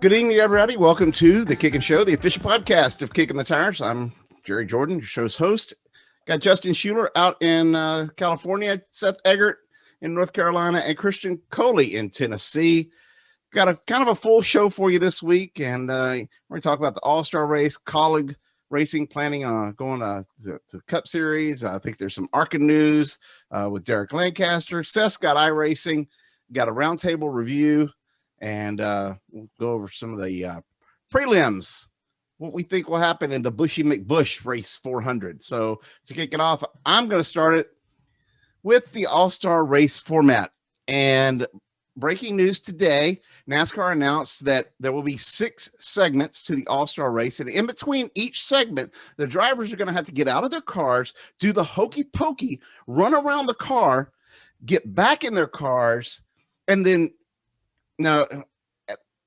Good evening, everybody. Welcome to the Kickin Show, the official podcast of Kickin the Tires. I'm Jerry Jordan, your show's host. Got Justin Schuoler out in California, Seth Eggert in North Carolina, and Christian Coley in Tennessee. Got a kind of a full show for you this week, and we're going to talk about the All-Star race, college racing, planning on going to the Cup Series. I think there's some ARCA news with Derek Lancaster. Seth's got iRacing, got a roundtable review, and we'll go over some of the prelims, what we think will happen in the Buschy McBusch Race 400. So to kick it off, I'm going to start it with the All-Star race format. And breaking news today, NASCAR announced that there will be 6 segments to the All-Star race. And in between each segment, the drivers are going to have to get out of their cars, do the hokey pokey, run around the car, get back in their cars, and then no,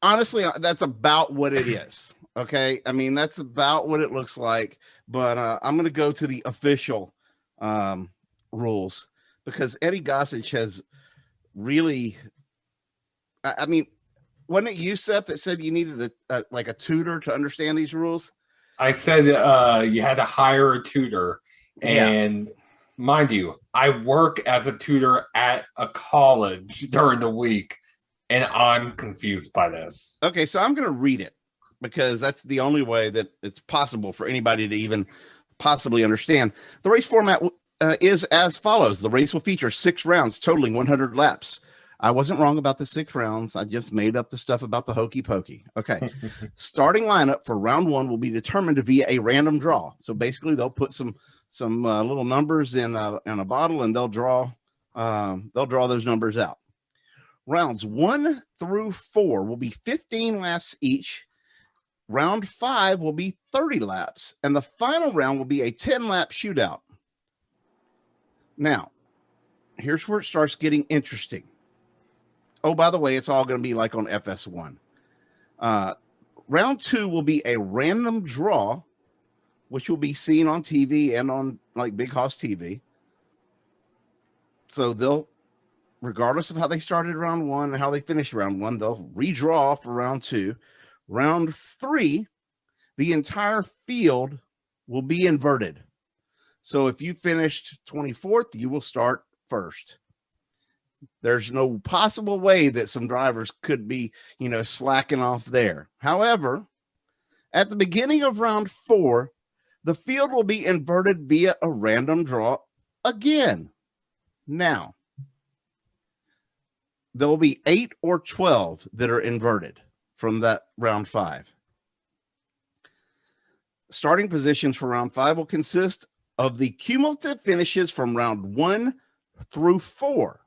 honestly, that's about what it is. Okay. I mean, that's about what it looks like, but I'm going to go to the official rules because Eddie Gossage has really, I mean, wasn't it you, Seth, that said you needed like a tutor to understand these rules? I said you had to hire a tutor, and mind you, I work as a tutor at a college during the week. And I'm confused by this. Okay, so I'm going to read it because that's the only way that it's possible for anybody to even possibly understand. The race format is as follows. The race will feature 6 rounds totaling 100 laps. I wasn't wrong about the 6 rounds. I just made up the stuff about the hokey pokey. Okay. Starting lineup for round 1 will be determined via a random draw. So basically they'll put some little numbers in a bottle and they'll draw those numbers out. Rounds 1 through 4 will be 15 laps each. Round 5 will be 30 laps, and the final round will be a 10-lap shootout. Now, here's where it starts getting interesting. Oh, by the way, it's all going to be like on FS1. Round 2 will be a random draw, which will be seen on TV and on like Big Hoss TV. So they'll, regardless of how they started round 1 and how they finish round 1, they'll redraw for round 2. Round 3, the entire field will be inverted. So if you finished 24th, you will start first. There's no possible way that some drivers could be, slacking off there. However, at the beginning of round 4, the field will be inverted via a random draw again. Now, there will be 8 or 12 that are inverted from that round 5. Starting positions for round 5 will consist of the cumulative finishes from round 1 through 4.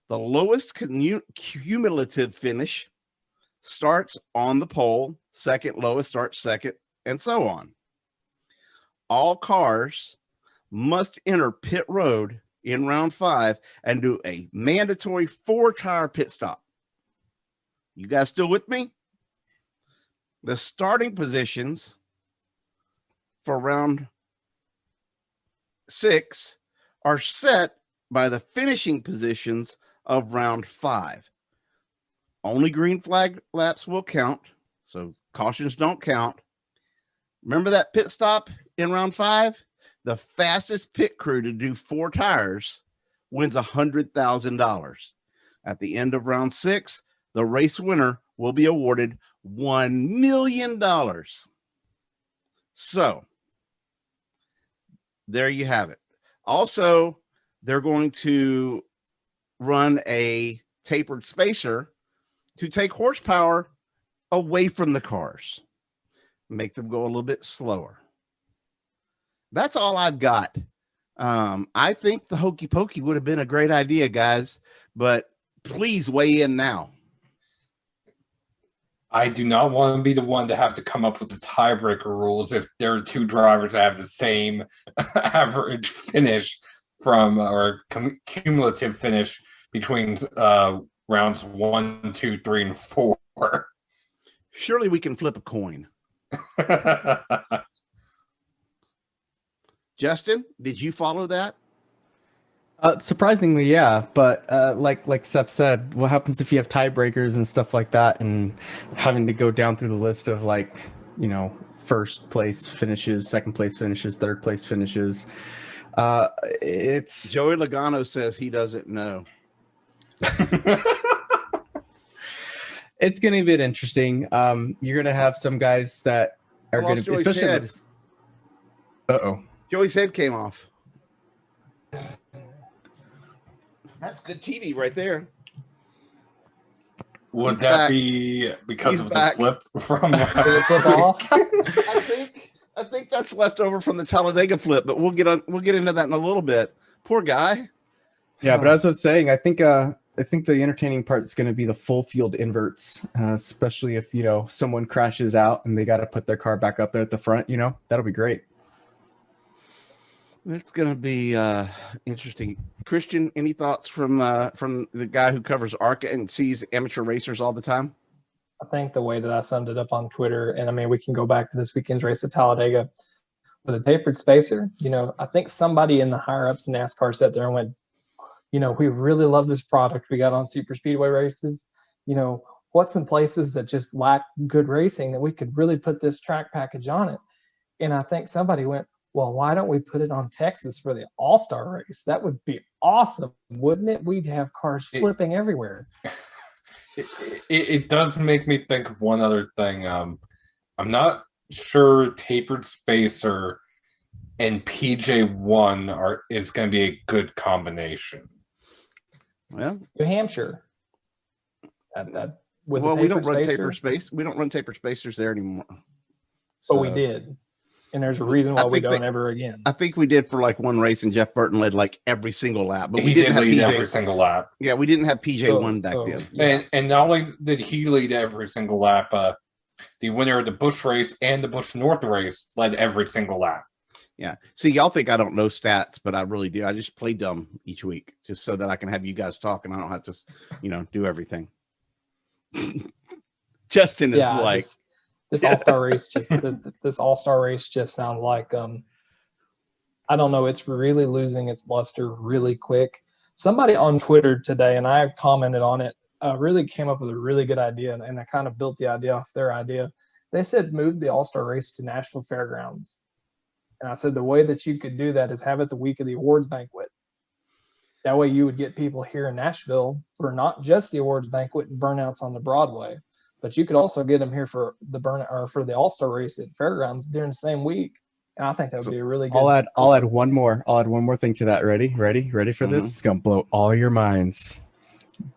The lowest cumulative finish starts on the pole, second lowest starts second, and so on. All cars must enter pit road in round 5 and do a mandatory 4-tire pit stop. You guys still with me? The starting positions for round 6 are set by the finishing positions of round 5. Only green flag laps will count, so cautions don't count. Remember that pit stop in round 5? The fastest pit crew to do 4 tires wins $100,000. At the end of round 6, the race winner will be awarded $1 million. So there you have it. Also, they're going to run a tapered spacer to take horsepower away from the cars, make them go a little bit slower. That's all I've got. I think the hokey pokey would have been a great idea, guys, but please weigh in now. I do not want to be the one to have to come up with the tiebreaker rules if there are 2 drivers that have the same average finish from or cumulative finish between rounds 1, 2, 3, and 4. Surely we can flip a coin. Justin, did you follow that? Surprisingly, yeah. But like Seth said, what happens if you have tiebreakers and stuff like that, and having to go down through the list of first place finishes, second place finishes, third place finishes. It's Joey Logano says he doesn't know. It's going to be a bit interesting. You're going to have some guys that are going to, especially. Joey's head came off. That's good TV right there. Would that be because of the flip from the flip off? I think that's left over from the Talladega flip, but we'll get into that in a little bit. Poor guy. Yeah, but as I was saying, I think the entertaining part is going to be the full field inverts, especially if someone crashes out and they got to put their car back up there at the front. That'll be great. It's going to be interesting. Christian, any thoughts from the guy who covers ARCA and sees amateur racers all the time? I think the way that I summed it up on Twitter, and I mean, we can go back to this weekend's race at Talladega with a tapered spacer. I think somebody in the higher ups in NASCAR sat there and went, we really love this product we got on super speedway races. What's some places that just lack good racing that we could really put this track package on it? And I think somebody went, well, why don't we put it on Texas for the All-Star race? That would be awesome, wouldn't it? We'd have cars flipping everywhere. It does make me think of one other thing. I'm not sure tapered spacer and PJ1 is going to be a good combination. Well, New Hampshire. We don't run taper space. We don't run taper spacers there anymore. But we did. And there's a reason why we don't ever again. I think we did for one race, and Jeff Burton led every single lap. But he didn't lead every single lap. Yeah, we didn't have PJ1 back then. Yeah. And not only did he lead every single lap, the winner of the Busch race and the Busch North race led every single lap. Yeah. See, y'all think I don't know stats, but I really do. I just play dumb each week just so that I can have you guys talk and I don't have to, do everything. Justin is this all-star race this all-star race just sounds like I don't know, it's really losing its luster really quick. Somebody on Twitter today, and I commented on it, really came up with a really good idea, and I kind of built the idea off their idea. They said move the all-star race to Nashville Fairgrounds. And I said the way that you could do that is have it the week of the awards banquet. That way you would get people here in Nashville for not just the awards banquet and burnouts on the Broadway, but you could also get them here for the All-Star race at Fairgrounds during the same week. And I think that would be a really good. I'll add one more thing to that. Ready for this? It's gonna blow all your minds.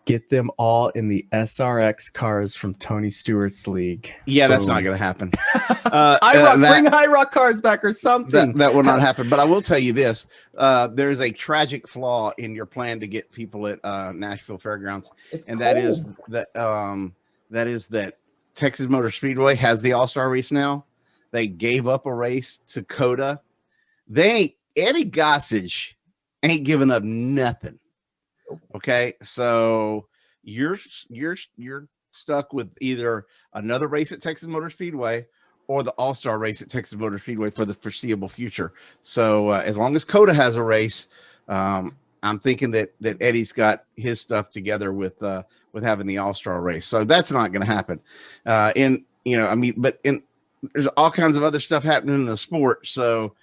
Get them all in the SRX cars from Tony Stewart's league. Yeah, that's not going to happen. Bring High Rock cars back or something. That will not happen. But I will tell you this: there is a tragic flaw in your plan to get people at Nashville Fairgrounds, that is that Texas Motor Speedway has the All-Star race now. They gave up a race to Coda. Eddie Gossage ain't giving up nothing. Okay, so you're stuck with either another race at Texas Motor Speedway or the All-Star race at Texas Motor Speedway for the foreseeable future. So as long as Coda has a race, I'm thinking that Eddie's got his stuff together with having the All-Star race. So that's not going to happen. There's all kinds of other stuff happening in the sport. So,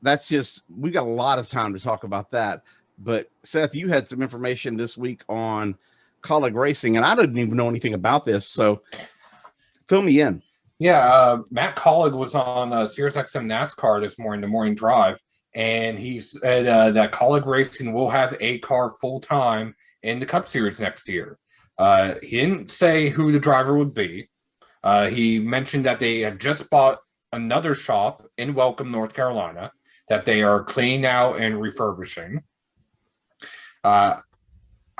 that's just, we got a lot of time to talk about that. But Seth, you had some information this week on Colleague Racing, and I didn't even know anything about this. So fill me in. Yeah, Matt Colleague was on SiriusXM NASCAR this morning, the morning drive, and he said that Colleague Racing will have a car full time in the Cup Series next year. He didn't say who the driver would be. He mentioned that they had just bought another shop in Welcome, North Carolina, that they are cleaning out and refurbishing. I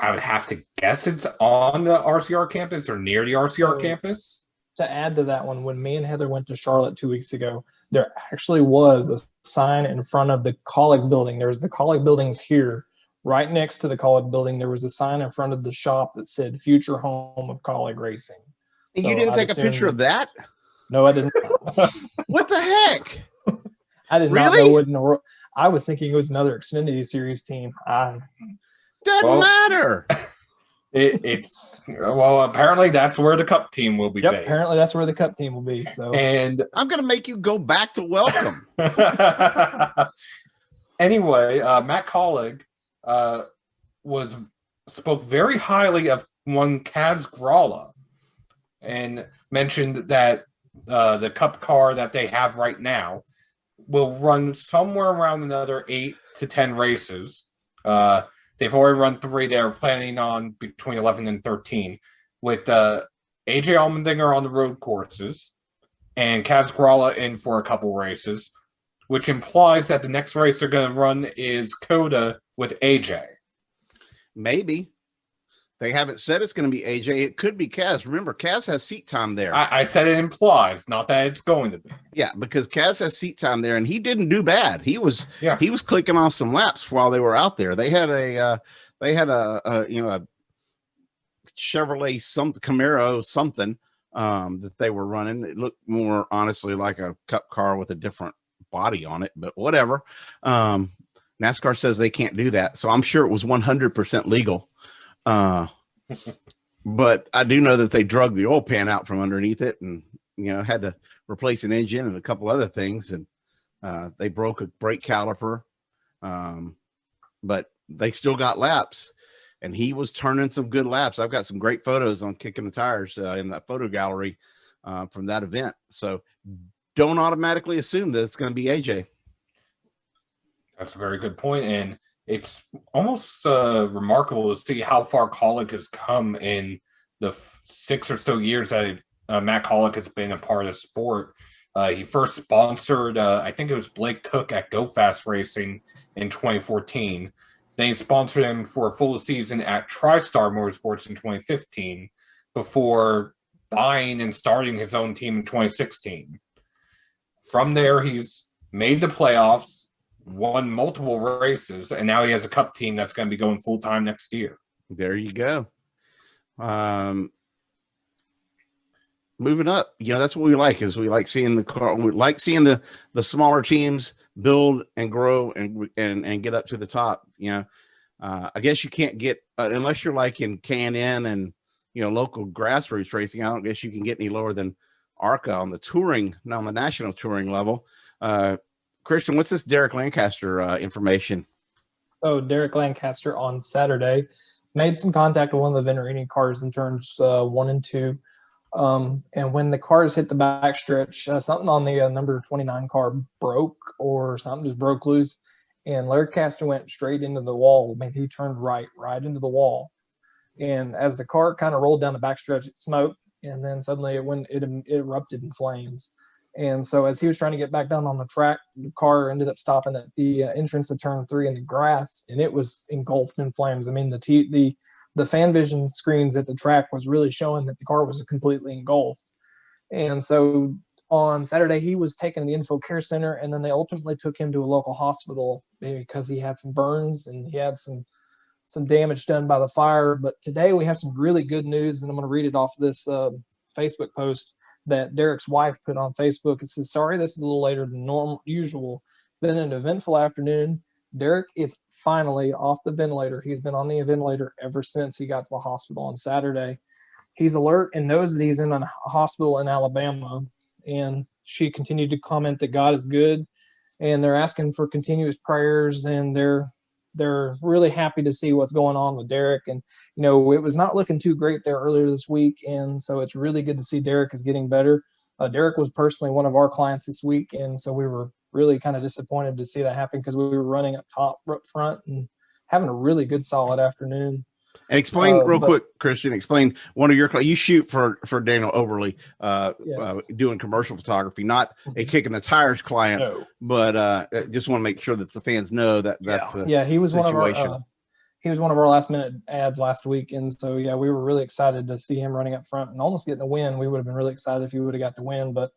would have to guess it's on the RCR campus or near the RCR campus. To add to that one, when me and Heather went to Charlotte 2 weeks ago, there actually was a sign in front of the Colleague building. There's the Colleague buildings here. Right next to the Colleague building, there was a sign in front of the shop that said future home of Colleague Racing. And you didn't take a picture of that? No, I didn't. What the heck? I did not Really? know what in the world. I was thinking it was another Xfinity Series team. Doesn't matter. Well, apparently that's where the Cup team will be Yep, based. apparently that's where the Cup team will be. So, And I'm going to make you go back to welcome. anyway, Matt Collig spoke very highly of one Kaz Gralla and mentioned that the Cup car that they have right now will run somewhere around another 8 to 10 races. They've already run 3. They're planning on between 11 and 13 with AJ Allmendinger on the road courses and Kaz Gralla in for a couple races, which implies that the next race they're going to run is Coda with AJ. Maybe. They haven't said it's going to be AJ. It could be Kaz. Remember, Kaz has seat time there. I said it implies, not that it's going to be. Yeah, because Kaz has seat time there, and he didn't do bad. He was clicking off some laps while they were out there. They had a Chevrolet Camaro something that they were running. It looked more honestly like a Cup car with a different body on it, but whatever. NASCAR says they can't do that, so I'm sure it was 100% legal. But I do know that they drug the oil pan out from underneath it and, had to replace an engine and a couple other things. And they broke a brake caliper. But they still got laps, and he was turning some good laps. I've got some great photos on Kicking the Tires in that photo gallery from that event. So don't automatically assume that it's going to be AJ. That's a very good point. And it's almost remarkable to see how far Collig has come in the 6 or so years that Matt Collig has been a part of sport. He first sponsored, I think it was Blake Cook at Go Fast Racing in 2014. Then he sponsored him for a full season at TriStar Motorsports in 2015 before buying and starting his own team in 2016. From there, he's made the playoffs, won multiple races, and now he has a Cup team that's going to be going full-time next year. There you go. Moving up, that's what we like, is we like seeing the car. We like seeing the smaller teams build and grow and get up to the top. I guess you can't get unless you're like in K&N and local grassroots racing. I don't guess you can get any lower than ARCA on the touring, not on the national touring level. Christian, what's this Derek Lancaster information? So Derek Lancaster on Saturday made some contact with one of the Venturini cars in turns 1 and 2. And when the cars hit the backstretch, something on the number 29 car broke, or something just broke loose, and Lancaster went straight into the wall. Maybe he turned right into the wall. And as the car kind of rolled down the backstretch, it smoked, and then suddenly it erupted in flames. And so as he was trying to get back down on the track, the car ended up stopping at the entrance of turn 3 in the grass, and it was engulfed in flames. I mean, the fan vision screens at the track was really showing that the car was completely engulfed. And so on Saturday, he was taken to the Info Care Center, and then they ultimately took him to a local hospital because he had some burns and he had some damage done by the fire. But today we have some really good news, and I'm going to read it off this Facebook post that Derek's wife put on Facebook. It says, "Sorry, this is a little later than usual. It's been an eventful afternoon. Derek is finally off the ventilator. He's been on the ventilator ever since he got to the hospital on Saturday. He's alert and knows that he's in a hospital in Alabama." And she continued to comment that God is good, and they're asking for continuous prayers, and they're really happy to see what's going on with Derek. And, it was not looking too great there earlier this week. And so it's really good to see Derek is getting better. Derek was personally one of our clients this week. And so we were really kind of disappointed to see that happen, because we were running up top, up front, and having a really good, solid afternoon. And explain quick, Christian, explain one of your, you shoot for Daniel Oberly, Yes. Doing commercial photography, not a Kicking the Tires client, No. but just want to make sure that the fans know that that's the he was situation. He was one of our last minute ads last week. And so, we were really excited to see him running up front and almost getting a win. We would have been really excited if he would have got the win, but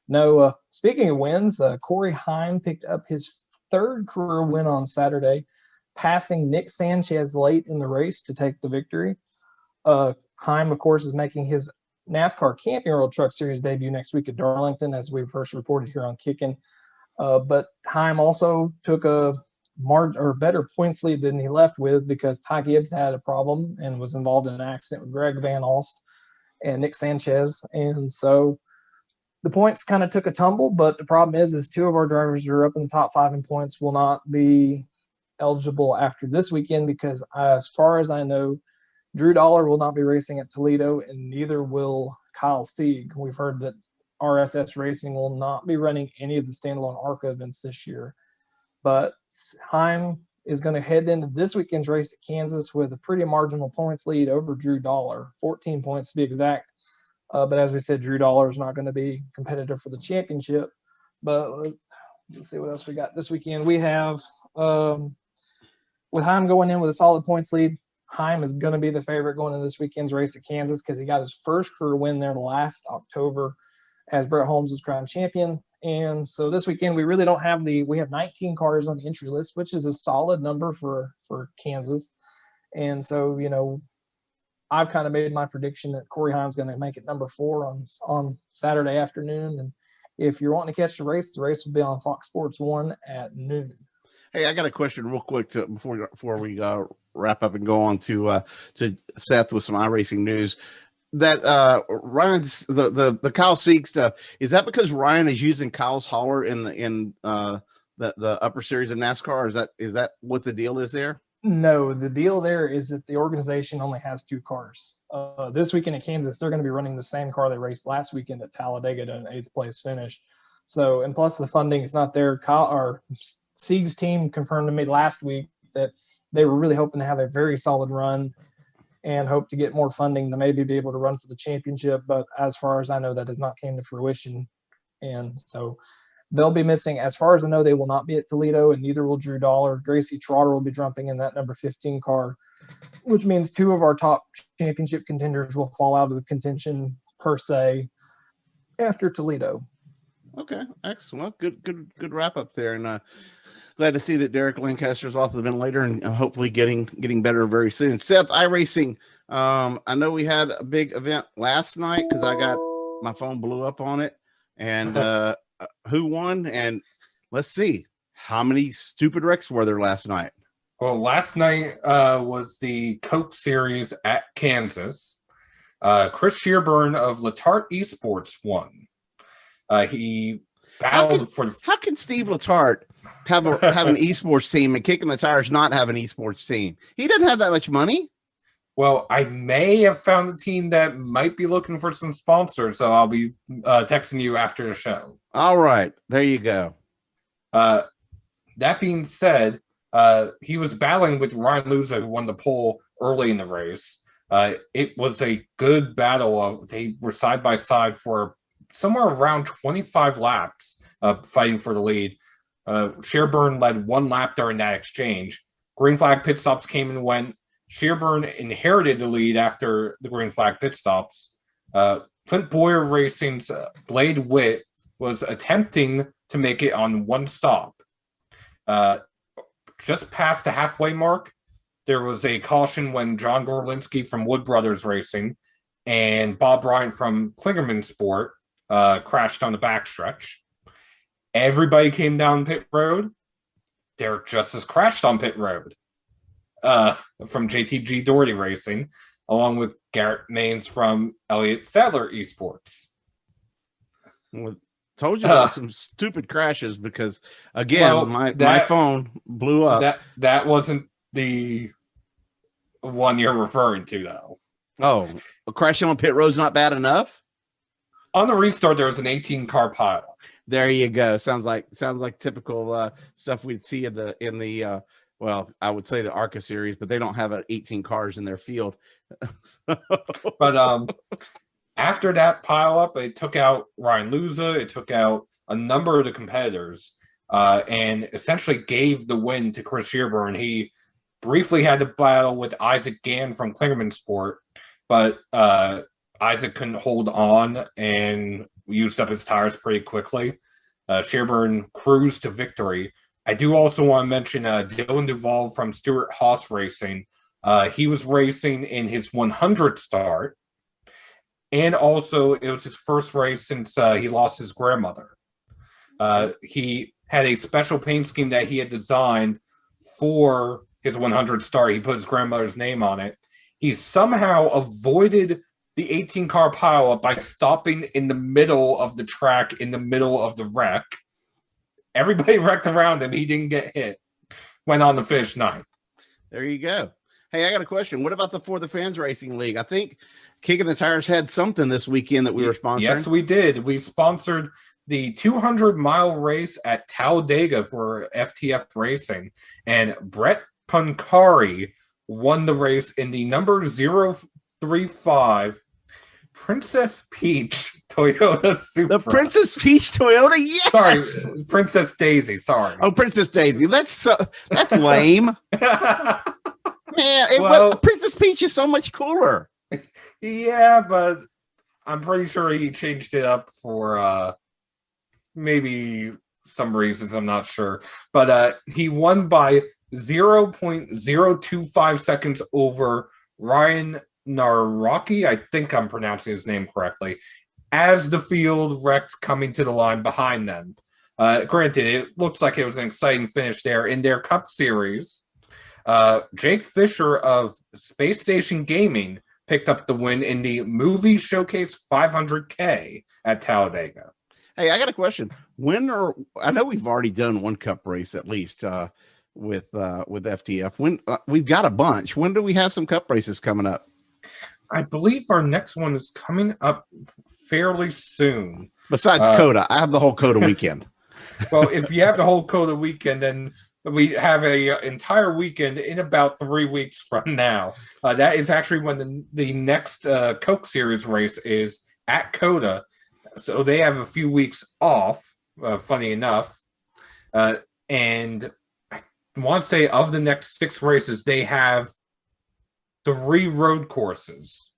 no. Speaking of wins, Corey Heim picked up his 3rd career win on Saturday, passing Nick Sanchez late in the race to take the victory. Heim, of course, is making his NASCAR Camping World Truck Series debut next week at Darlington, as we first reported here on Kickin. But Heim also took a better points lead than he left with because Ty Gibbs had a problem and was involved in an accident with Greg Van Alst and Nick Sanchez. And so the points kind of took a tumble, but the problem is two of our drivers who are up in the top 5 in points will not be eligible after this weekend because as far as I know, Drew Dollar will not be racing at Toledo and neither will Kyle Sieg. We've heard that RSS Racing will not be running any of the standalone ARCA events this year. But Heim is going to head into this weekend's race at Kansas with a pretty marginal points lead over Drew Dollar, 14 points to be exact. But as we said, Drew Dollar is not going to be competitive for the championship. But let's see what else we got this weekend. We have, with Heim going in with a solid points lead, Heim is going to be the favorite going into this weekend's race at Kansas because he got his first career win there last October as Brett Holmes was crowned champion. And so this weekend, we really don't have we have 19 cars on the entry list, which is a solid number for Kansas. And so, I've kind of made my prediction that Corey Heim's going to make it number 4 on Saturday afternoon. And if you're wanting to catch the race will be on Fox Sports 1 at noon. Hey, I got a question real quick before we wrap up and go on to Seth with some iRacing news. That Ryan's the Kyle Sieg stuff, is that because Ryan is using Kyle's hauler in the upper series of NASCAR? Is that what the deal is there? No, the deal there is that the organization only has 2 cars. This weekend at Kansas, they're going to be running the same car they raced last weekend at Talladega to an 8th place finish. So, and plus the funding is not there. Sieg's team confirmed to me last week that they were really hoping to have a very solid run and hope to get more funding to maybe be able to run for the championship. But as far as I know, that has not came to fruition. And so they'll be missing. As far as I know, they will not be at Toledo, and neither will Drew Dollar. Gracie Trotter will be jumping in that number 15 car, which means 2 of our top championship contenders will fall out of the contention per se after Toledo. Okay, excellent. Good wrap up there. And glad to see that Derek Lancaster's off the ventilator and hopefully getting better very soon. Seth, iRacing. I know we had a big event last night because my phone blew up on it. And who won? And let's see, how many stupid wrecks were there last night? Well, last night was the Coke Series at Kansas. Chris Shearburn of Letarte Esports won. He battled How can Steve Letarte have an esports team and Kickin the Tires not have an esports team? He doesn't have that much money. Well, I may have found a team that might be looking for some sponsors, so I'll be texting you after the show. All right, there you go. That being said, he was battling with Ryan Luza, who won the pole early in the race. It was a good battle. They were side by side for somewhere around 25 laps, fighting for the lead. Shearburn led 1 lap during that exchange. Green flag pit stops came and went. Shearburn inherited the lead after the green flag pit stops. Clint Boyer Racing's Blade Witt was attempting to make it on 1 stop. Just past the halfway mark, there was a caution when John Gorlinski from Wood Brothers Racing and Bob Bryant from Klingerman Sport crashed on the backstretch. Everybody came down pit road. Derek Justice crashed on pit road from JTG Doherty Racing, along with Garrett Maines from Elliott Sadler Esports. Well, told you about some stupid crashes because, again, my phone blew up. That wasn't the one you're referring to, though. Oh, crashing on pit road's not bad enough? On the restart, there was an 18-car pile. There you go. Sounds like typical stuff we'd see in the well, I would say the ARCA series, but they don't have 18 cars in their field. But after that pile up, it took out Ryan Luza, it took out a number of the competitors, and essentially gave the win to Chris Shearburn. He briefly had to battle with Isaac Gann from Klingerman Sport, but Isaac couldn't hold on and used up his tires pretty quickly. Shearburn cruised to victory. I do also want to mention Dylan Duvall from Stewart Haas Racing. He was racing in his 100th start, and also it was his first race since he lost his grandmother. He had a special paint scheme that he had designed for his 100 star. He put his grandmother's name on it. He somehow avoided the 18-car pileup by stopping in the middle of the track, in the middle of the wreck. Everybody wrecked around him. He didn't get hit. Went on to finish 9th. There you go. Hey, I got a question. What about the For the Fans Racing League? I think Kickin' the Tires had something this weekend that we were sponsoring. Yes, we did. We sponsored the 200-mile race at Talladega for FTF Racing, and Brett Pancari won the race in the number 035 Princess Peach Toyota Supra. The Princess Peach Toyota? Yes! Sorry, Princess Daisy. Sorry. Oh, Princess Daisy. That's lame. Man, Princess Peach is so much cooler. Yeah, but I'm pretty sure he changed it up for maybe some reasons. I'm not sure. But he won by 0.025 seconds over Ryan Naraki. I think I'm pronouncing his name correctly. As the field wrecked coming to the line behind them. Granted, it looks like it was an exciting finish there. In their Cup Series, Jake Fisher of Space Station Gaming picked up the win in the Movie Showcase 500K at Talladega. Hey, I got a question. I know we've already done one Cup race at least with FTF. When we've got a bunch. When do we have some Cup races coming up? I believe our next one is coming up fairly soon. Besides COTA, I have the whole COTA weekend. Well, if you have the whole COTA weekend, then we have a entire weekend in about 3 weeks from now. That is actually when the next Coke Series race is at COTA. So they have a few weeks off, funny enough. And I want to say of the next 6 races, they have 3 road courses.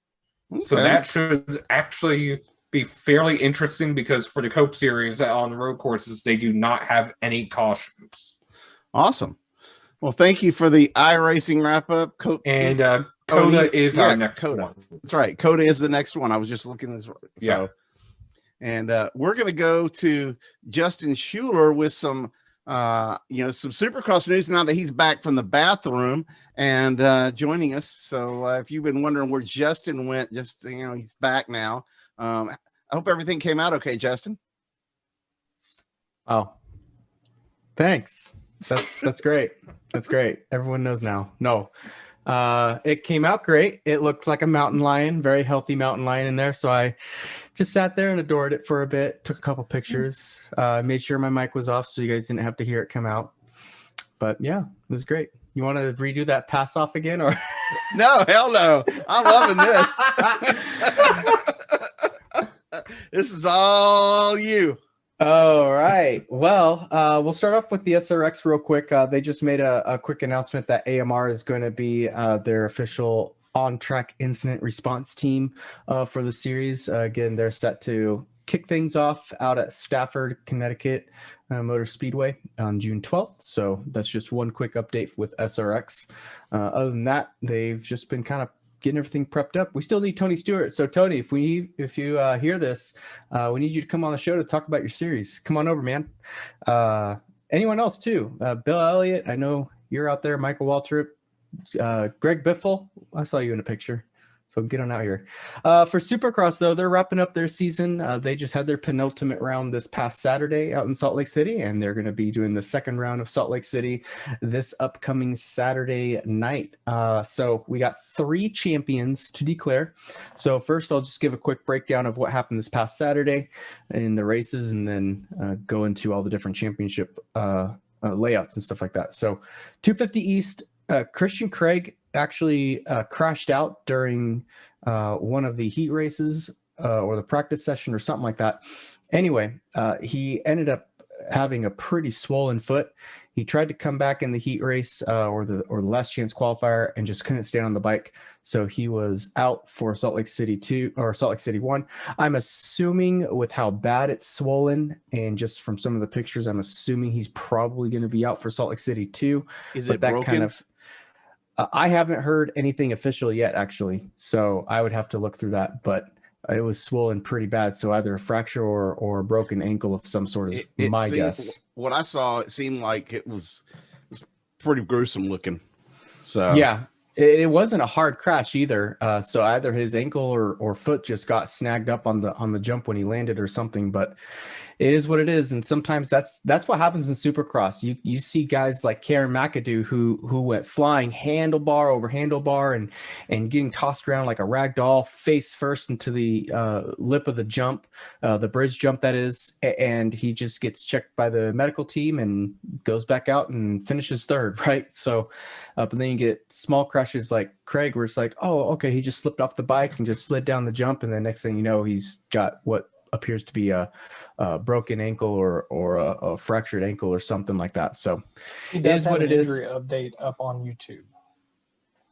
Okay. So that should actually be fairly interesting because for the Coke Series on road courses, they do not have any cautions. Awesome. Well, thank you for the iRacing wrap up. And COTA is our next one. That's right. COTA is the next one. I was just looking this. Yeah. And we're going to go to Justin Schuoler with some some Supercross news now that he's back from the bathroom and joining us. So if you've been wondering where Justin went, just he's back now. I hope everything came out okay, Justin. Oh, thanks. That's great. That's great. Everyone knows now. No, it came out great. It looked like a mountain lion, very healthy mountain lion in there. So I just sat there and adored it for a bit, took a couple pictures, made sure my mic was off so you guys didn't have to hear it come out. But yeah, it was great. You want to redo that pass off again or? No, hell no. I'm loving this. This is all you. All right. Well, we'll start off with the SRX real quick. They just made a quick announcement that AMR is going to be their official on-track incident response team for the series. Again, they're set to kick things off out at Stafford, Connecticut Motor Speedway on June 12th. So that's just one quick update with SRX. Other than that, they've just been kind of getting everything prepped up. We still need Tony Stewart. So Tony, if you hear this, we need you to come on the show to talk about your series. Come on over, man. Anyone else too? Bill Elliott, I know you're out there. Michael Waltrip, Greg Biffle. I saw you in a picture. So get on out here. For Supercross, though, they're wrapping up their season. They just had their penultimate round this past Saturday out in Salt Lake City, and they're going to be doing the second round of Salt Lake City this upcoming Saturday night. So we got 3 champions to declare. So first, I'll just give a quick breakdown of what happened this past Saturday in the races, and then go into all the different championship layouts and stuff like that. So 250 East, Christian Craig actually crashed out during one of the heat races or the practice session or something like that. Anyway, he ended up having a pretty swollen foot. He tried to come back in the heat race or the last chance qualifier and just couldn't stand on the bike. So he was out for Salt Lake City 2 or Salt Lake City 1. I'm assuming with how bad it's swollen and just from some of the pictures, I'm assuming he's probably going to be out for Salt Lake City 2. Is it broken? I haven't heard anything official yet, actually. So I would have to look through that, but it was swollen pretty bad. So either a fracture or a broken ankle of some sort is my guess. what I saw, it seemed like it was pretty gruesome looking. So Yeah, it wasn't a hard crash either. So either his ankle or foot just got snagged up on the jump when he landed or something. But it is what it is, and sometimes that's what happens in Supercross. You see guys like Karen McAdoo who went flying handlebar over handlebar and getting tossed around like a rag doll, face first into the lip of the jump, the bridge jump that is, and he just gets checked by the medical team and goes back out and finishes third, right? So, but then you get small crashes like Craig, where it's like, oh, okay, he just slipped off the bike and just slid down the jump, and then next thing you know, he's got what appears to be a broken ankle or a fractured ankle or something like that. So He does have what an it is. injury update up on YouTube.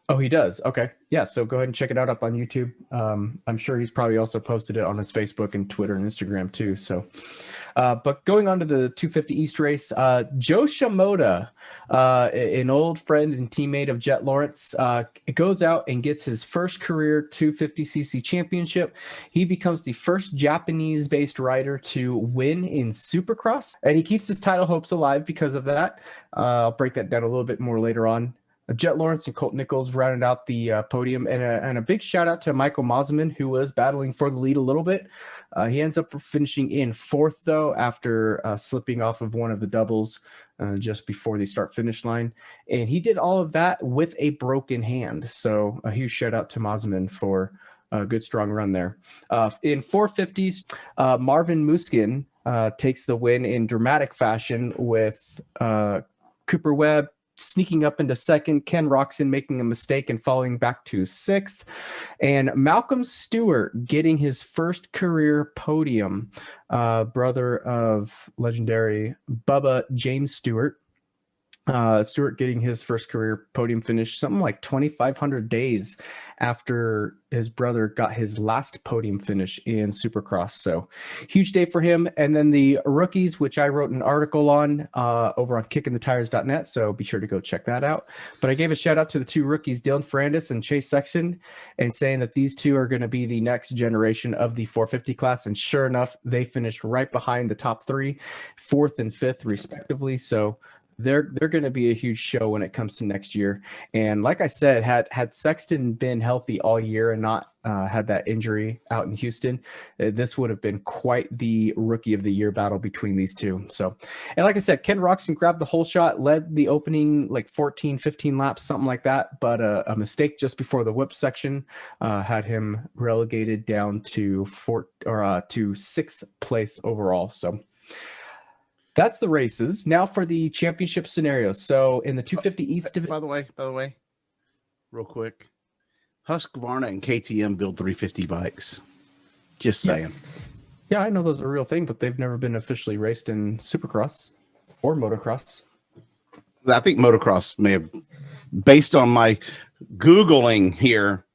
Oh, he does. Okay. Yeah. So go ahead and check it out up on YouTube. I'm sure he's probably also posted it on his Facebook and Twitter and Instagram too. So, but going on to the 250 East race, Joe Shimoda, an old friend and teammate of Jet Lawrence, goes out and gets his first career 250cc championship. He becomes the first Japanese-based rider to win in Supercross, and he keeps his title hopes alive because of that. I'll break that down a little bit more later on. Jet Lawrence and Colt Nichols rounded out the podium, and a big shout out to Michael Mosiman, who was battling for the lead a little bit. He ends up finishing in fourth, though, after slipping off of one of the doubles just before the start finish line. And he did all of that with a broken hand. So a huge shout out to Mosiman for a good, strong run there. In 450s, Marvin Muskin takes the win in dramatic fashion with Cooper Webb sneaking up into second, Ken Roczen making a mistake and falling back to sixth, and Malcolm Stewart getting his first career podium, brother of legendary Bubba James Stewart. Stewart getting his first career podium finish, something like 2,500 days after his brother got his last podium finish in Supercross. So huge day for him. And then the rookies, which I wrote an article on over on kickinthetires.net. So be sure to go check that out. But I gave a shout out to the two rookies, Dylan Ferrandis and Chase Sexton, and saying that these two are going to be the next generation of the 450 class. And sure enough, they finished right behind the top three, fourth and fifth respectively. So they're going to be a huge show when it comes to next year. And like I said, had Sexton been healthy all year and not had that injury out in Houston, this would have been quite the rookie of the year battle between these two. So, and like I said, Ken Roczen grabbed the whole shot, led the opening like 14, 15 laps, something like that. But a mistake just before the whip section had him relegated down to sixth place overall. So that's the races. Now for the championship scenario. So in the 250 East division. By the way, real quick, Husqvarna and KTM build 350 bikes. Just saying. Yeah, I know those are a real thing, but they've never been officially raced in Supercross or motocross. I think motocross may have, based on my Googling here.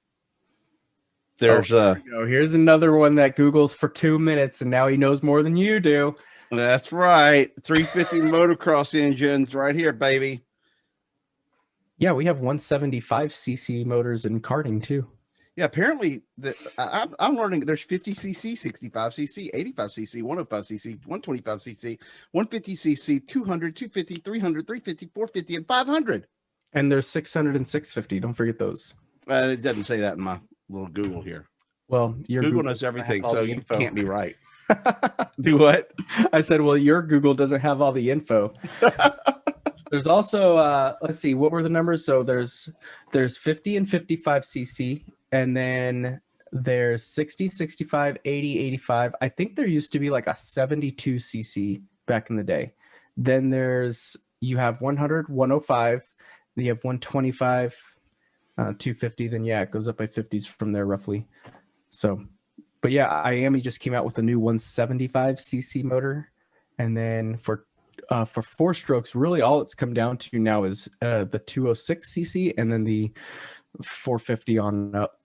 Here's another one that Googles for 2 minutes, and now he knows more than you do. That's right. 350 motocross engines right here, baby. Yeah, we have 175cc motors in karting too. Yeah, apparently I'm learning there's 50cc, 65cc, 85cc, 105cc, 125cc, 150cc, 200, 250, 300, 350, 450, and 500. And there's 600 and 650. Don't forget those. It doesn't say that in my little Google here. Well, your Google knows everything, so you can't be right. Do what? I said, well, your Google doesn't have all the info. There's also, let's see, what were the numbers? So there's 50 and 55cc, and then there's 60, 65, 80, 85. I think there used to be like a 72cc back in the day. Then you have 100, 105, then you have 125, 250. Then, yeah, it goes up by 50s from there roughly. So, but yeah, Miami just came out with a new 175cc motor. And then for four strokes, really all it's come down to now is the 206cc and then the 450 on up,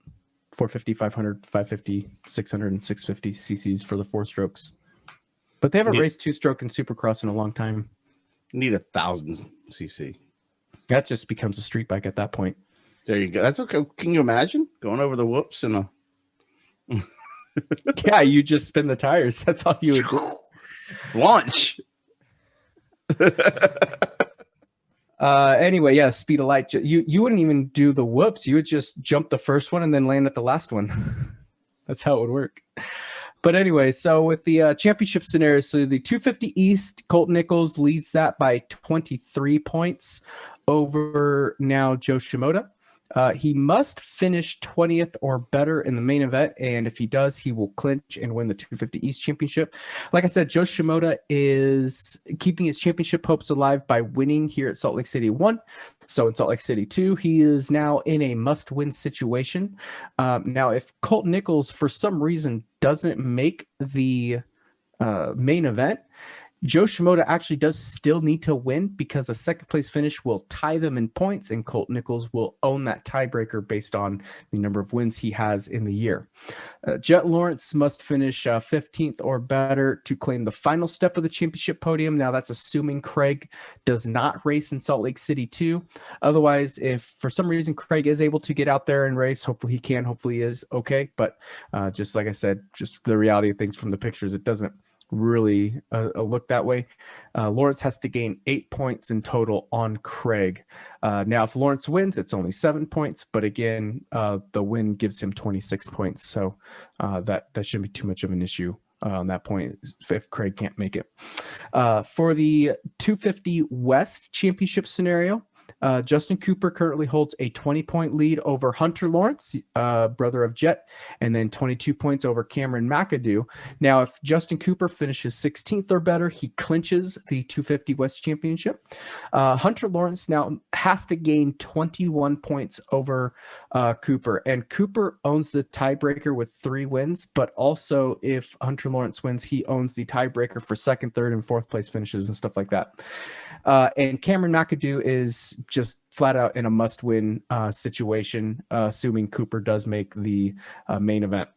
450, 500, 550, 600, and 650 cc's for the four strokes. But they haven't raced two-stroke in Supercross in a long time. Need 1,000cc. That just becomes a street bike at that point. There you go. That's okay. Can you imagine going over the whoops in a... Yeah, you just spin the tires. That's all you would do. Launch. Anyway, yeah, speed of light. You wouldn't even do the whoops. You would just jump the first one and then land at the last one. That's how it would work. But anyway, so with the championship scenario, so the 250 East, Colt Nichols leads that by 23 points over now Joe Shimoda. He must finish 20th or better in the main event, and if he does, he will clinch and win the 250 East Championship. Like I said, Joe Shimoda is keeping his championship hopes alive by winning here at Salt Lake City 1. So in Salt Lake City 2, he is now in a must-win situation. Now, if Colt Nichols, for some reason, doesn't make the main event, Joe Shimoda actually does still need to win because a second place finish will tie them in points, and Colt Nichols will own that tiebreaker based on the number of wins he has in the year. Jet Lawrence must finish 15th or better to claim the final step of the championship podium. Now that's assuming Craig does not race in Salt Lake City 2. Otherwise, if for some reason Craig is able to get out there and race, hopefully he can, hopefully he is okay. But just like I said, just the reality of things from the pictures, it doesn't really look that way. Lawrence has to gain 8 points in total on Craig. Now, if Lawrence wins, it's only 7 points, but again, the win gives him 26 points. So that shouldn't be too much of an issue on that point if Craig can't make it. For the 250 West Championship scenario, Justin Cooper currently holds a 20-point lead over Hunter Lawrence, brother of Jet, and then 22 points over Cameron McAdoo. Now, if Justin Cooper finishes 16th or better, he clinches the 250 West Championship. Hunter Lawrence now has to gain 21 points over Cooper, and Cooper owns the tiebreaker with 3 wins, but also if Hunter Lawrence wins, he owns the tiebreaker for second, third, and fourth place finishes and stuff like that. And Cameron McAdoo is just flat out in a must-win situation, assuming Cooper does make the main event.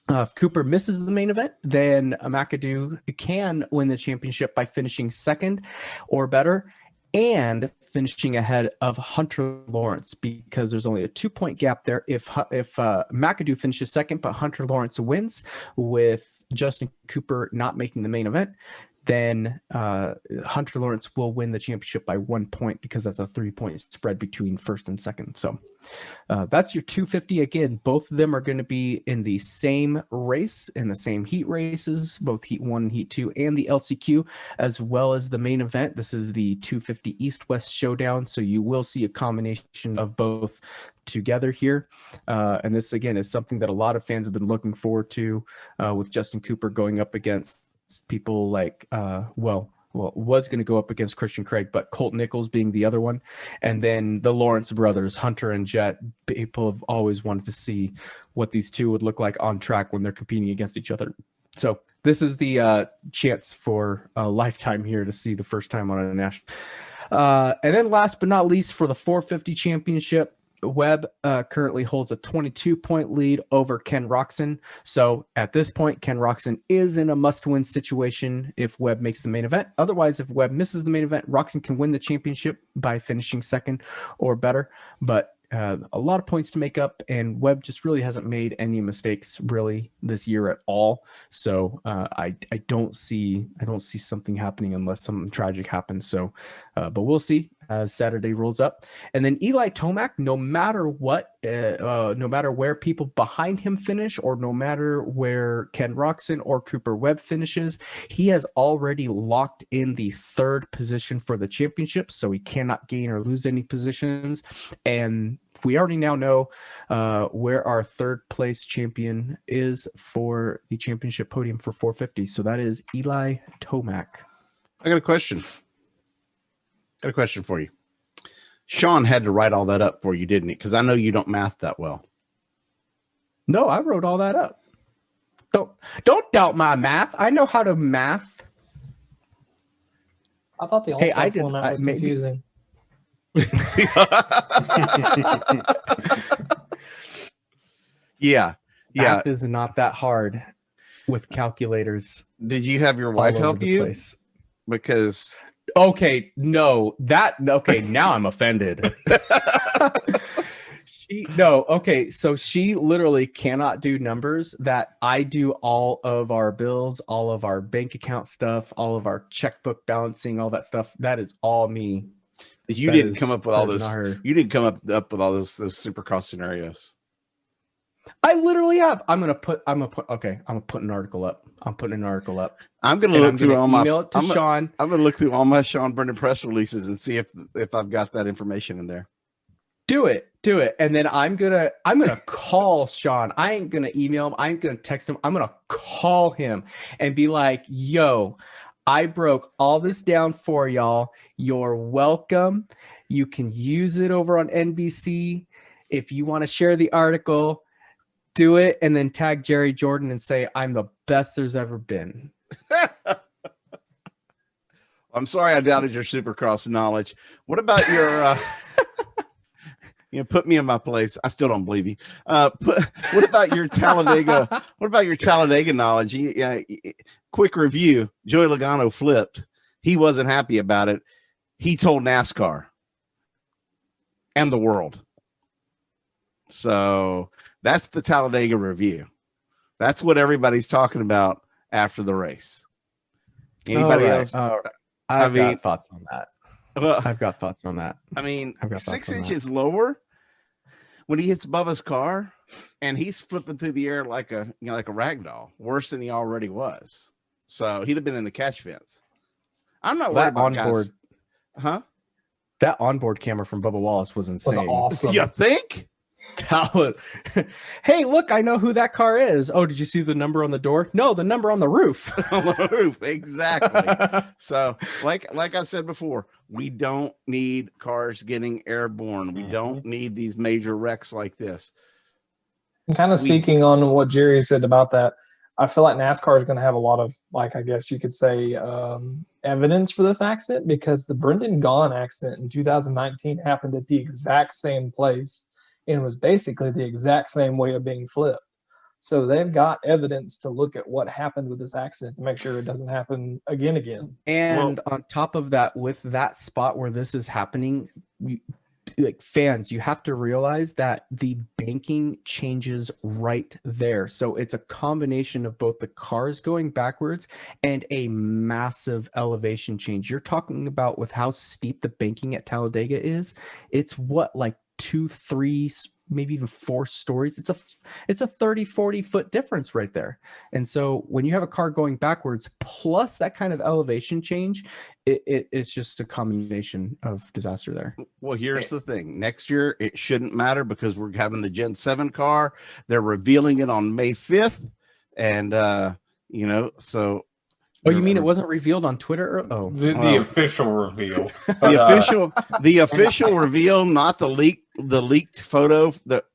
If Cooper misses the main event, then McAdoo can win the championship by finishing second or better and finishing ahead of Hunter Lawrence, because there's only a 2-point gap there. If McAdoo finishes second but Hunter Lawrence wins with Justin Cooper not making the main event, then Hunter Lawrence will win the championship by 1 point because that's a 3-point spread between first and second. So that's your 250. Again, both of them are going to be in the same race, in the same heat races, both Heat 1 and Heat 2 and the LCQ, as well as the main event. This is the 250 East-West Showdown, so you will see a combination of both together here. And this, again, is something that a lot of fans have been looking forward to with Justin Cooper going up against people like was going to go up against Christian Craig, but Colt Nichols being the other one, and then the Lawrence brothers, Hunter and Jet. People have always wanted to see what these two would look like on track when they're competing against each other. So this is the chance for a lifetime here to see the first time on a national. And then last but not least, for the 450 championship, Webb currently holds a 22-point lead over Ken Roczen. So at this point, Ken Roczen is in a must-win situation if Webb makes the main event. Otherwise, if Webb misses the main event, Roczen can win the championship by finishing second or better. But a lot of points to make up, and Webb just really hasn't made any mistakes really this year at all. So I don't see something happening unless something tragic happens. So, but we'll see as Saturday rolls up. And then Eli Tomac, no matter what, no matter where people behind him finish, or no matter where Ken Roczen or Cooper Webb finishes, he has already locked in the third position for the championship, so he cannot gain or lose any positions. And we already now know where our third place champion is for the championship podium for 450. So that is Eli Tomac. I got a question. Got a question for you. Sean had to write all that up for you, didn't he? Because I know you don't math that well. No, I wrote all that up. Don't doubt my math. I know how to math. I thought the all-star format was confusing. Yeah. Math is not that hard with calculators. Did you have your wife help you? Place. Because okay, now I'm offended. So she literally cannot do numbers that I do. All of our bills, all of our bank account stuff, all of our checkbook balancing, all that stuff. That is all me. You That didn't is- come up with that all is those. not her. You didn't come up with all those Supercross scenarios. I literally have. I'm gonna put an article up. I'm putting an article up. I'm gonna And look I'm through gonna all my. email it to Sean. I'm gonna look through all my Sean Brennan press releases and see if I've got that information in there. Do it, and then I'm gonna call Sean. I ain't gonna email him. I ain't gonna text him. I'm gonna call him and be like, "Yo, I broke all this down for y'all. You're welcome. You can use it over on NBC. If you want to share the article, do it, and then tag Jerry Jordan and say I'm the best there's ever been." I'm sorry I doubted your Supercross knowledge. What about your? Put me in my place. I still don't believe you. What about your Talladega? What about your Talladega knowledge? Quick review. Joey Logano flipped. He wasn't happy about it. He told NASCAR and the world. So that's the Talladega review. That's what everybody's talking about after the race. Anybody else? I've got thoughts on that. Well, I've got thoughts on that. I mean, I've got 6 thoughts on inches lower when he hits Bubba's car, and he's flipping through the air like a rag doll, worse than he already was. So he'd have been in the catch fence. I'm not worried about onboard, huh? That onboard camera from Bubba Wallace was insane. awesome. You think? Hey, look, I know who that car is. Oh, did you see the number on the door? No, the number on the roof. On the roof, exactly. So, like I said before, we don't need cars getting airborne. We don't need these major wrecks like this. And kind of speaking on what Jerry said about that, I feel like NASCAR is going to have a lot of, like, I guess you could say, evidence for this accident, because the Brendan Gaughan accident in 2019 happened at the exact same place and was basically the exact same way of being flipped. So they've got evidence to look at what happened with this accident to make sure it doesn't happen again. And on top of that, with that spot where this is happening, like fans, you have to realize that the banking changes right there. So it's a combination of both the cars going backwards and a massive elevation change. You're talking about with how steep the banking at Talladega is. It's what, like 2, 3, maybe even 4 stories. It's a 30-40 foot difference right there. And so when you have a car going backwards plus that kind of elevation change, it's just a combination of disaster there. Well, here's the thing. Next year, it shouldn't matter because we're having the Gen 7 car. They're revealing it on May 5th. And, so. Oh, you mean it wasn't revealed on Twitter? The official reveal. The official reveal, not the leaked photo that,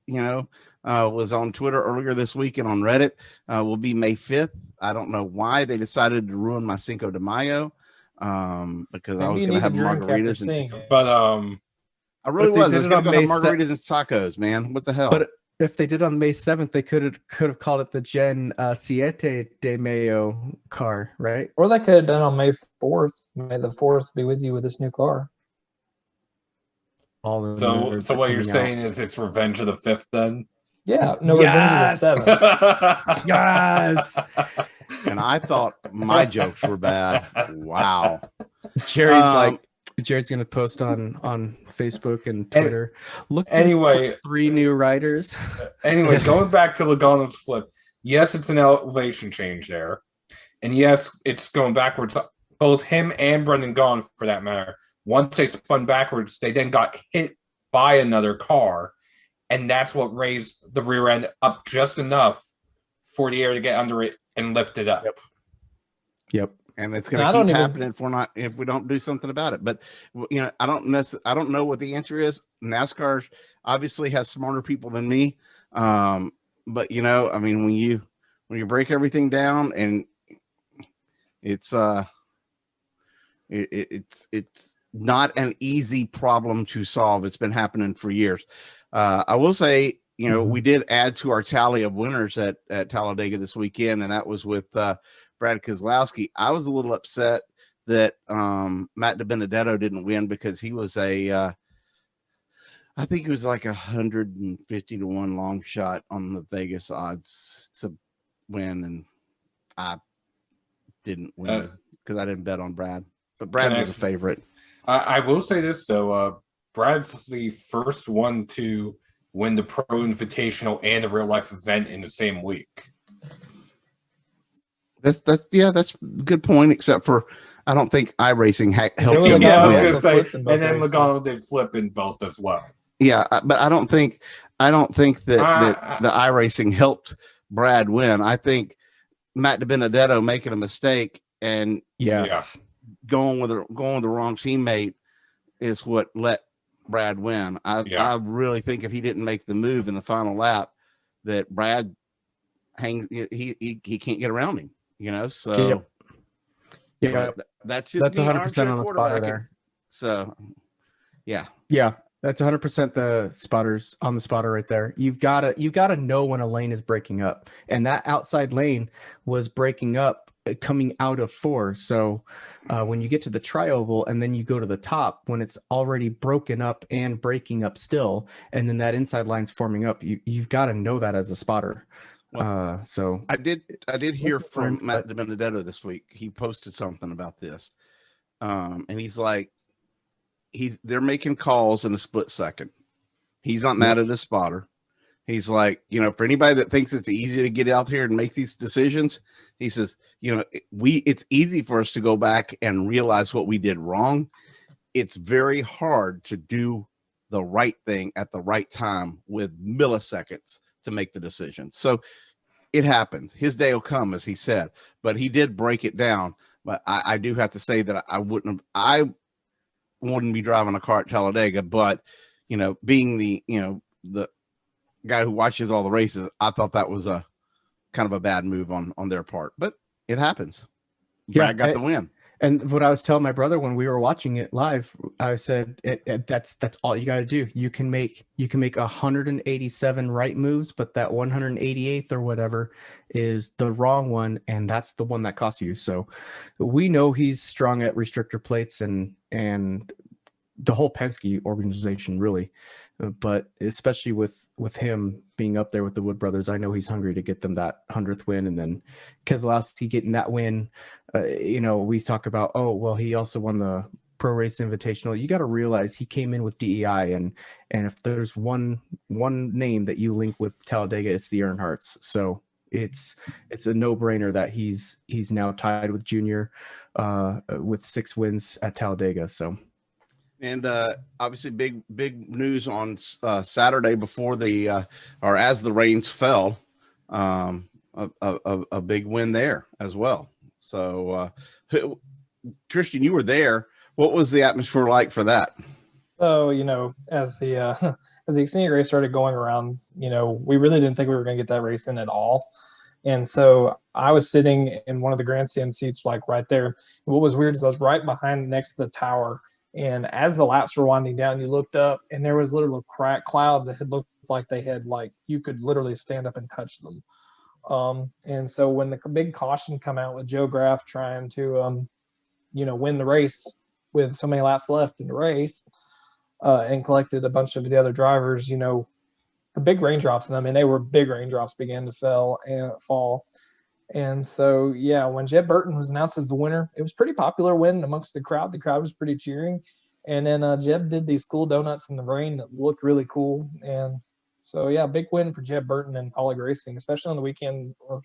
was on Twitter earlier this week and on Reddit, will be May 5th. I don't know why they decided to ruin my Cinco de Mayo. Because I was going to have margaritas I really was. I was going to have margaritas and tacos, man. What the hell? But if they did on May 7th, they could have called it the Gen Siete de Mayo car, right? Or they could have done on May 4th. May the 4th be with you with this new car. So what you're saying is it's Revenge of the 5th then? Yeah, no, Revenge of the 7th. Yes. And I thought my jokes were bad. Wow. Jerry's gonna post on Facebook and Twitter. For 3 new riders. Anyway, going back to Logano's flip, yes, it's an elevation change there, and yes, it's going backwards. Both him and Brendan Gaughan, for that matter, once they spun backwards, they then got hit by another car, and that's what raised the rear end up just enough for the air to get under it and lift it up. Yep. And it's going to keep happening if we don't do something about it. But I don't know what the answer is. NASCAR obviously has smarter people than me. But I mean, when you break everything down, and it's not an easy problem to solve. It's been happening for years. I will say, we did add to our tally of winners at Talladega this weekend, and that was with Brad Keselowski. I was a little upset that Matt DiBenedetto didn't win because he was a I think it was like 150 to 1 long shot on the Vegas odds to win, and I didn't win because I didn't bet on Brad. But Brad was a favorite. I will say this though, Brad's the first one to win the Pro Invitational and the real life event in the same week. That's a good point. Except for I don't think iRacing helped Joey him Yeah, I was win. gonna say, flipped in both and then races. Logano did flip in both as well. Yeah, but I don't think that the iRacing helped Brad win. I think Matt DiBenedetto making a mistake and Yes. going with the wrong teammate is what let Brad win. I really think if he didn't make the move in the final lap, that Brad hangs. He can't get around him. You know, so Yeah, that's just 100% on the spotter there. So, yeah. That's 100% the spotters on the spotter right there. You've got to know when a lane is breaking up, and that outside lane was breaking up coming out of 4. So when you get to the tri-oval and then you go to the top, when it's already broken up and breaking up still, and then that inside line's forming up, you've got to know that as a spotter. So I did hear from Matt DiBenedetto this week. He posted something about this, and he's like, they're making calls in a split second. He's not mad at a spotter. He's like, for anybody that thinks it's easy to get out here and make these decisions, he says, it's easy for us to go back and realize what we did wrong. It's very hard to do the right thing at the right time with milliseconds to make the decision. So it happens. His day will come, as he said, but he did break it down. But I do have to say that I wouldn't be driving a car at Talladega, but being the guy who watches all the races, I thought that was a kind of a bad move on their part, but it happens. Brad got the win. And what I was telling my brother when we were watching it live, I said, that's all you got to do. You can make 187 right moves, but that 188th or whatever is the wrong one. And that's the one that costs you. So we know he's strong at restrictor plates and the whole Penske organization really, but especially with him being up there with the Wood brothers, I know he's hungry to get them that 100th win. And then Keselowski getting that win, we talk about, he also won the Pro Race Invitational. You got to realize he came in with DEI, and if there's one name that you link with Talladega, it's the Earnhardts. So it's a no-brainer that he's now tied with Junior with 6 wins at Talladega. So. And obviously, big news on Saturday before or as the rains fell, a big win there as well. So, Christian, you were there. What was the atmosphere like for that? So, as the Xfinity race started going around, we really didn't think we were going to get that race in at all. And so I was sitting in one of the grandstand seats, like right there. And what was weird is I was right behind next to the tower. And as the laps were winding down, you looked up and there was little crack clouds that had looked like they had, you could literally stand up and touch them. And so when the big caution come out with Joe Graff trying to, win the race with so many laps left in the race, and collected a bunch of the other drivers, the big raindrops, and I mean, they were big raindrops began to fall. And so, when Jeb Burton was announced as the winner, it was pretty popular win amongst the crowd. The crowd was pretty cheering. And then Jeb did these cool donuts in the rain that looked really cool. And so, big win for Jeb Burton and Colleague Racing, especially on the weekend, or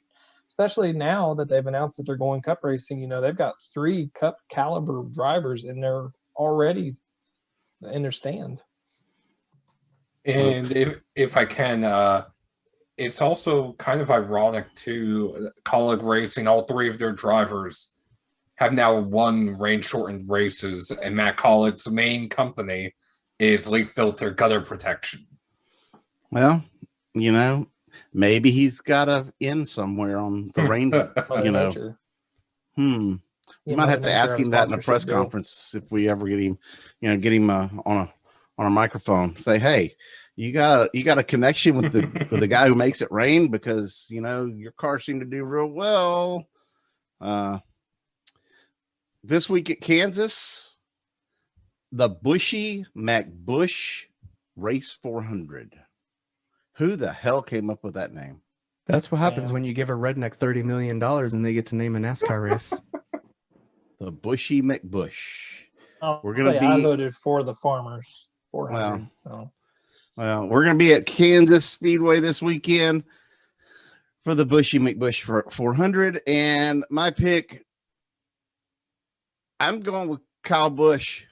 especially now that they've announced that they're going Cup racing. They've got 3 Cup caliber drivers in there already in their stand. And if I can, it's also kind of ironic too. Colleague Racing, all 3 of their drivers have now won rain-shortened races, and Matt Colleague's main company is Leaf Filter Gutter Protection. Well, maybe he's got a in somewhere on the rain. You might have to ask him that in a press conference if we ever get him, on a microphone. Say, hey, you got a connection with the guy who makes it rain, because your car seemed to do real well. This week at Kansas, the Buschy McBusch Race 400. Who the hell came up with that name? That's what happens Man. when you give a redneck $30 million and they get to name a NASCAR race. The Buschy McBusch. I'll We're gonna say be- I voted for the Farmers 400. Well. So Well, we're going to be at Kansas Speedway this weekend for the Buschy McBusch 400. And my pick, I'm going with Kyle Busch.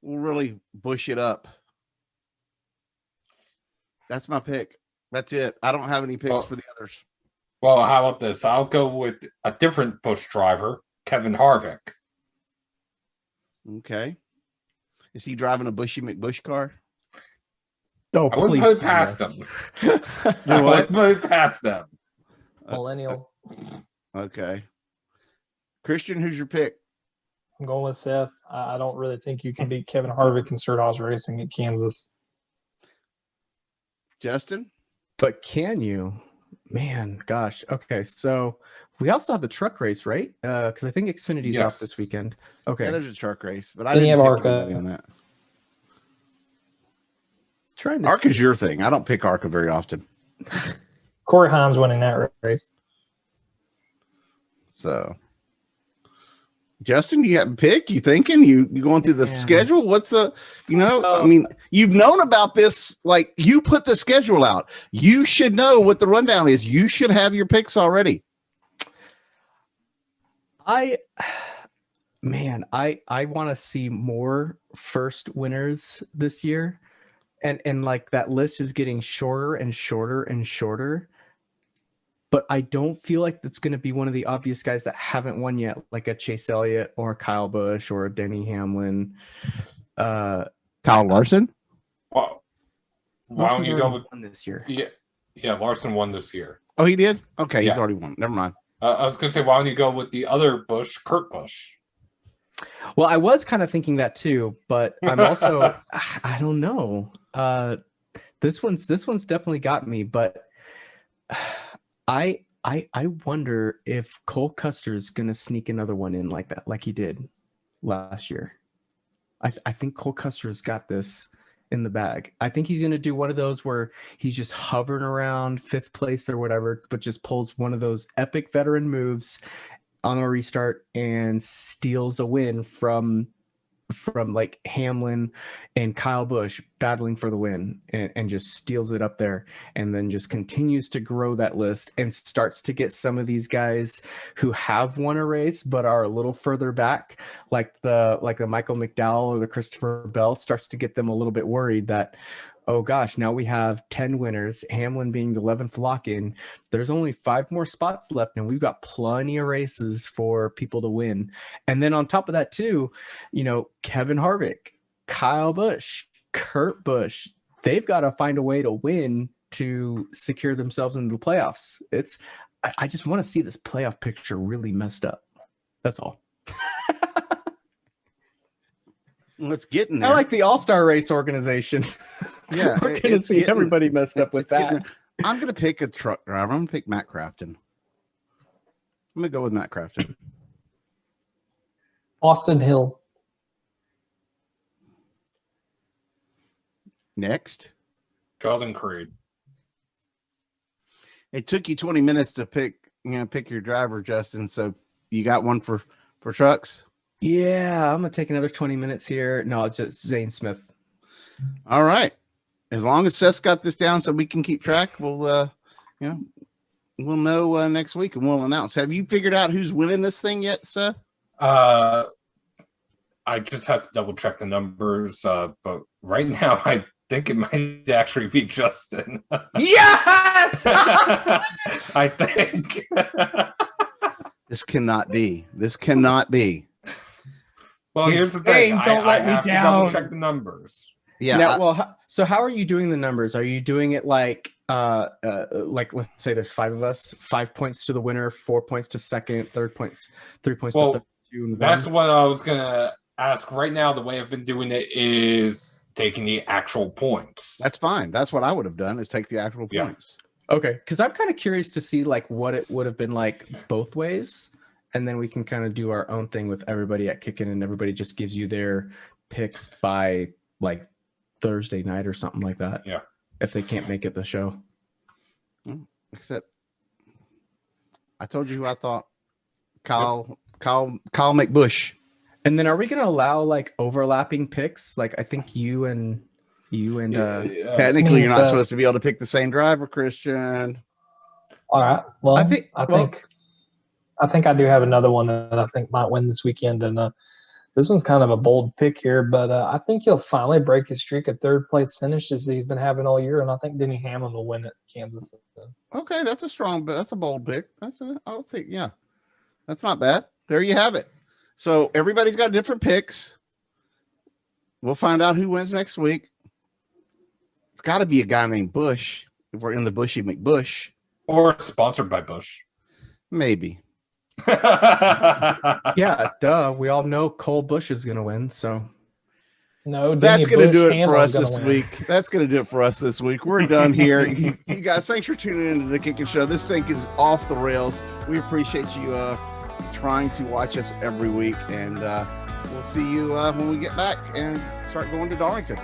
We'll really bush it up. That's my pick. That's it. I don't have any picks for the others. Well, how about this? I'll go with a different Busch driver, Kevin Harvick. Okay. Is he driving a Buschy McBusch car? Oh, I wouldn't please. put it past them. I wouldn't put it past them. millennial. Okay. Christian, who's your pick? I'm going with Seth. I don't really think you can beat Kevin Harvick and Stewart-Haas Racing at Kansas. Justin? But can you? Man, gosh. Okay, so we also have the truck race, right? Because I think Xfinity's off this Yes. weekend. Okay. Yeah, there's a truck race, but I Then you didn't have pick ARCA. anybody on that. Trying to ARCA's see. your thing. I don't pick ARCA very often. Corey Haim's winning that race. So, Justin, do you have a pick? You thinking? You going through the Man. schedule? What's I mean, you've known about this. Like, you put the schedule out. You should know what the rundown is. You should have your picks already. I want to see more first winners this year. And like that list is getting shorter and shorter and shorter. But I don't feel like that's going to be one of the obvious guys that haven't won yet, like a Chase Elliott or a Kyle Busch or a Denny Hamlin. Kyle Larson? Well, why don't Larson's you go already with? won this year? Yeah, Larson won this year. Oh, he did? Okay, Yeah. he's already won. Never mind. I was gonna say, why don't you go with the other Busch, Kurt Busch? Well, I was kind of thinking that too, but I'm also I don't know. This one's definitely got me, but I wonder if Cole Custer's gonna sneak another one in like that, like he did last year. I think Cole Custer's got this in the bag. I think he's gonna do one of those where he's just hovering around fifth place or whatever, but just pulls one of those epic veteran moves on a restart and steals a win from like Hamlin and Kyle Busch battling for the win and just steals it up there and then just continues to grow that list and starts to get some of these guys who have won a race but are a little further back, like the Michael McDowell or the Christopher Bell, starts to get them a little bit worried that, oh gosh, now we have 10 winners, Hamlin being the 11th lock-in. There's only 5 more spots left, and we've got plenty of races for people to win. And then on top of that, too, Kevin Harvick, Kyle Busch, Kurt Busch, they've got to find a way to win to secure themselves into the playoffs. I just want to see this playoff picture really messed up. That's all. Let's get in there. I like the All-Star Race organization. Yeah, We're going to see everybody messed up with it's getting that. there. I'm going to pick a truck driver. I'm going to pick Matt Crafton. I'm going to go with Matt Crafton. Austin Hill. Next. Sheldon Creed. It took you 20 minutes to pick your driver, Justin. So you got one for trucks? Yeah, I'm going to take another 20 minutes here. No, it's just Zane Smith. All right. As long as Seth's got this down so we can keep track, we'll know next week and we'll announce. Have you figured out who's winning this thing yet, Seth? I just have to double check the numbers, but right now I think it might actually be Justin. Yes! I think. This cannot be. This cannot be. Well, He's here's the saying, thing. "Don't let I me have to down." double check the numbers. Yeah. Now, so how are you doing the numbers? Are you doing it like let's say there's 5 of us, 5 points to the winner, 4 points to second, 3 points Well, to 2 and 1? That's what I was gonna ask. Right now, the way I've been doing it is taking the actual points. That's fine. That's what I would have done, is take the actual Yeah. points. Okay, because I'm kind of curious to see like what it would have been like both ways, and then we can kind of do our own thing with everybody at Kickin, and everybody just gives you their picks by like Thursday night or something like that. Yeah. If they can't make it the show. Except I told you who I thought. Kyle McBusch. And then are we going to allow like overlapping picks? Like I think you and Technically, you're not supposed to be able to pick the same driver, Christian. All right. Well, I think I do have another one that I think might win this weekend, and this one's kind of a bold pick here, but I think he'll finally break his streak of third place finishes that he's been having all year, and I think Denny Hamlin will win at Kansas. Okay, that's a bold pick. I'll think, yeah, that's not bad. There you have it. So everybody's got different picks. We'll find out who wins next week. It's got to be a guy named Busch if we're in the Buschy McBusch. Or sponsored by Busch. Maybe. Yeah, duh. We all know Cole Busch is going to win. So no, that's going to do it for Hamlin's us this week. That's going to do it for us this week. We're done here. You guys, thanks for tuning into the Kickin' Show. This thing is off the rails. We appreciate you trying to watch us every week, and we'll see you when we get back and start going to Darlington.